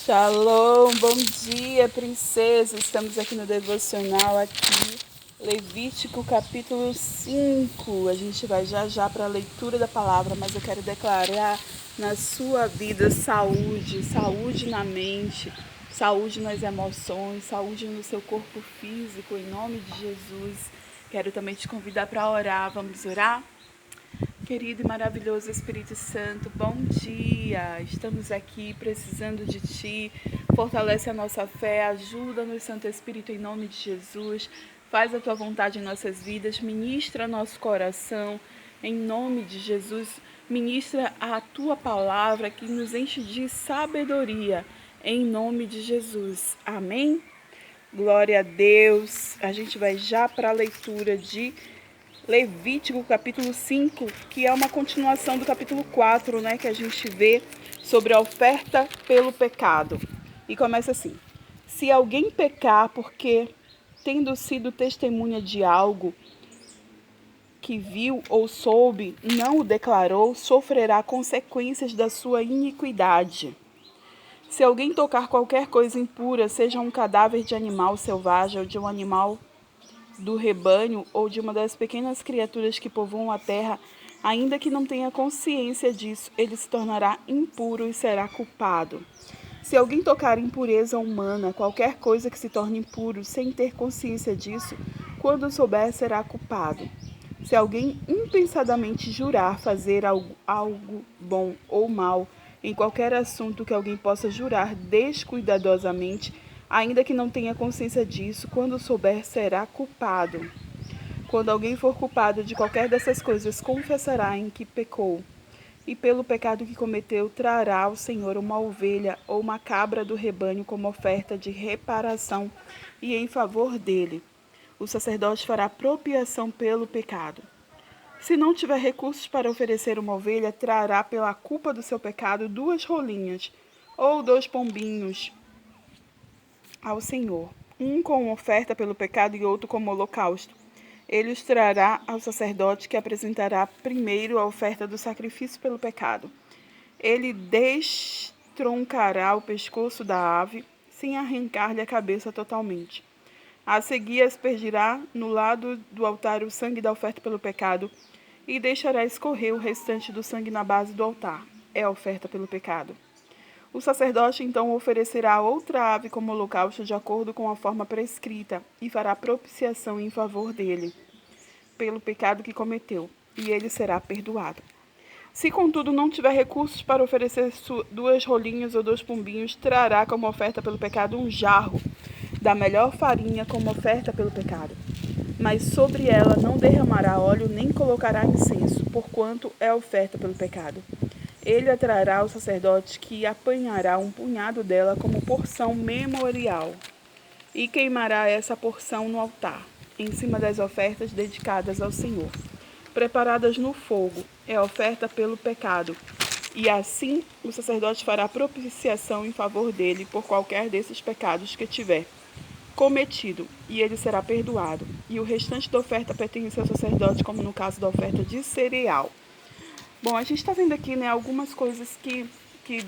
Shalom, bom dia, princesa. Estamos aqui no devocional Levítico capítulo 5. A gente vai já para a leitura da palavra, mas eu quero declarar na sua vida saúde na mente, saúde nas emoções, saúde no seu corpo físico, em nome de Jesus. Quero também te convidar para orar. Vamos orar? Querido e maravilhoso Espírito Santo, bom dia! Estamos aqui precisando de Ti, fortalece a nossa fé, ajuda-nos, Santo Espírito, em nome de Jesus. Faz a Tua vontade em nossas vidas, ministra nosso coração, em nome de Jesus. Ministra a Tua palavra que nos enche de sabedoria, em nome de Jesus. Amém? Glória a Deus! A gente vai já para a leitura de Levítico capítulo 5, que é uma continuação do capítulo 4, né, que a gente vê sobre a oferta pelo pecado. E começa assim: se alguém pecar porque, tendo sido testemunha de algo que viu ou soube, não o declarou, sofrerá consequências da sua iniquidade. Se alguém tocar qualquer coisa impura, seja um cadáver de animal selvagem ou de um animal do rebanho ou de uma das pequenas criaturas que povoam a terra, ainda que não tenha consciência disso, ele se tornará impuro e será culpado. Se alguém tocar impureza humana, qualquer coisa que se torne impuro, sem ter consciência disso, quando souber, será culpado. Se alguém impensadamente jurar fazer algo bom ou mal, em qualquer assunto que alguém possa jurar descuidadosamente, ainda que não tenha consciência disso, quando souber, será culpado. Quando alguém for culpado de qualquer dessas coisas, confessará em que pecou. E pelo pecado que cometeu, trará ao Senhor uma ovelha ou uma cabra do rebanho como oferta de reparação e em favor dele. O sacerdote fará propiação pelo pecado. Se não tiver recursos para oferecer uma ovelha, trará pela culpa do seu pecado 2 rolinhas ou 2 pombinhos ao Senhor, um como oferta pelo pecado e outro como holocausto. Ele os trará ao sacerdote, que apresentará primeiro a oferta do sacrifício pelo pecado. Ele destroncará o pescoço da ave, sem arrancar-lhe a cabeça totalmente. A seguir, aspergirá no lado do altar o sangue da oferta pelo pecado e deixará escorrer o restante do sangue na base do altar. É a oferta pelo pecado. O sacerdote então oferecerá outra ave como holocausto de acordo com a forma prescrita e fará propiciação em favor dele, pelo pecado que cometeu, e ele será perdoado. Se, contudo, não tiver recursos para oferecer 2 rolinhas ou 2 pombinhos, trará como oferta pelo pecado um jarro da melhor farinha como oferta pelo pecado. Mas sobre ela não derramará óleo nem colocará incenso, porquanto é oferta pelo pecado. Ele a trará ao sacerdote, que apanhará um punhado dela como porção memorial, e queimará essa porção no altar, em cima das ofertas dedicadas ao Senhor, preparadas no fogo, é oferta pelo pecado. E assim o sacerdote fará propiciação em favor dele por qualquer desses pecados que tiver cometido, e ele será perdoado. E o restante da oferta pertence ao sacerdote, como no caso da oferta de cereal. Bom, a gente está vendo aqui, né, algumas coisas que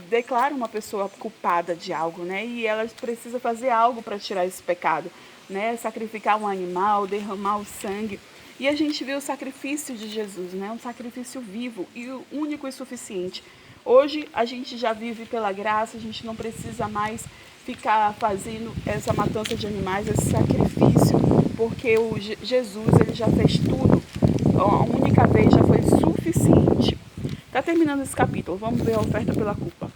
declaram uma pessoa culpada de algo, né? E ela precisa fazer algo para tirar esse pecado, né? Sacrificar um animal, derramar o sangue. E a gente viu o sacrifício de Jesus, né? Um sacrifício vivo e único e suficiente. Hoje a gente já vive pela graça, a gente não precisa mais ficar fazendo essa matança de animais, esse sacrifício, porque o Jesus, ele já fez tudo. A única vez já foi suficiente. Está terminando esse capítulo, vamos ver a oferta pela culpa.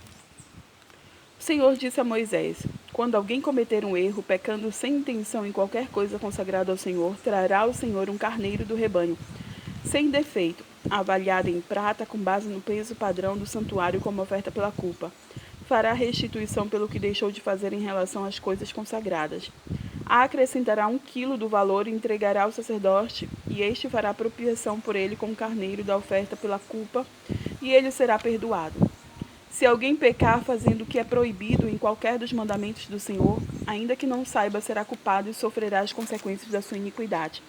O Senhor disse a Moisés: quando alguém cometer um erro, pecando sem intenção em qualquer coisa consagrada ao Senhor, trará ao Senhor um carneiro do rebanho, sem defeito, avaliado em prata com base no peso padrão do santuário como oferta pela culpa. Fará restituição pelo que deixou de fazer em relação às coisas consagradas. Acrescentará 1 quilo do valor e entregará ao sacerdote, e este fará propiciação por ele com o carneiro da oferta pela culpa, e ele será perdoado. Se alguém pecar fazendo o que é proibido em qualquer dos mandamentos do Senhor, ainda que não saiba, será culpado e sofrerá as consequências da sua iniquidade.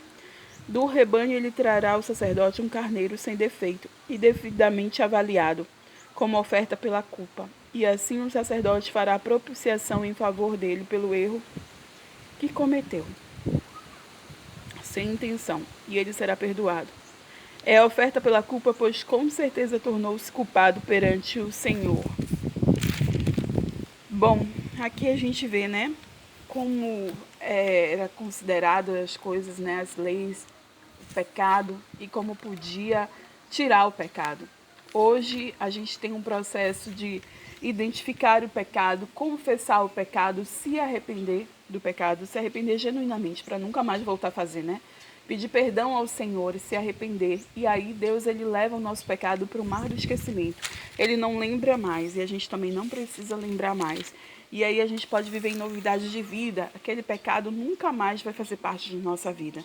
Do rebanho ele trará ao sacerdote um carneiro sem defeito e devidamente avaliado, como oferta pela culpa. E assim o sacerdote fará propiciação em favor dele pelo erro que cometeu, sem intenção, e ele será perdoado. É a oferta pela culpa, pois com certeza tornou-se culpado perante o Senhor. Bom, aqui a gente vê, né, como era considerado as coisas, né, as leis, o pecado e como podia tirar o pecado. Hoje a gente tem um processo de identificar o pecado, confessar o pecado, se arrepender do pecado, se arrepender genuinamente para nunca mais voltar a fazer, né? Pedir perdão ao Senhor e se arrepender. E aí Deus ele leva o nosso pecado para o mar do esquecimento. Ele não lembra mais e a gente também não precisa lembrar mais. E aí a gente pode viver em novidade de vida. Aquele pecado nunca mais vai fazer parte de nossa vida.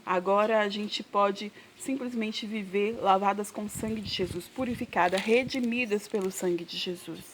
Agora a gente pode simplesmente viver lavadas com o sangue de Jesus, purificadas, redimidas pelo sangue de Jesus.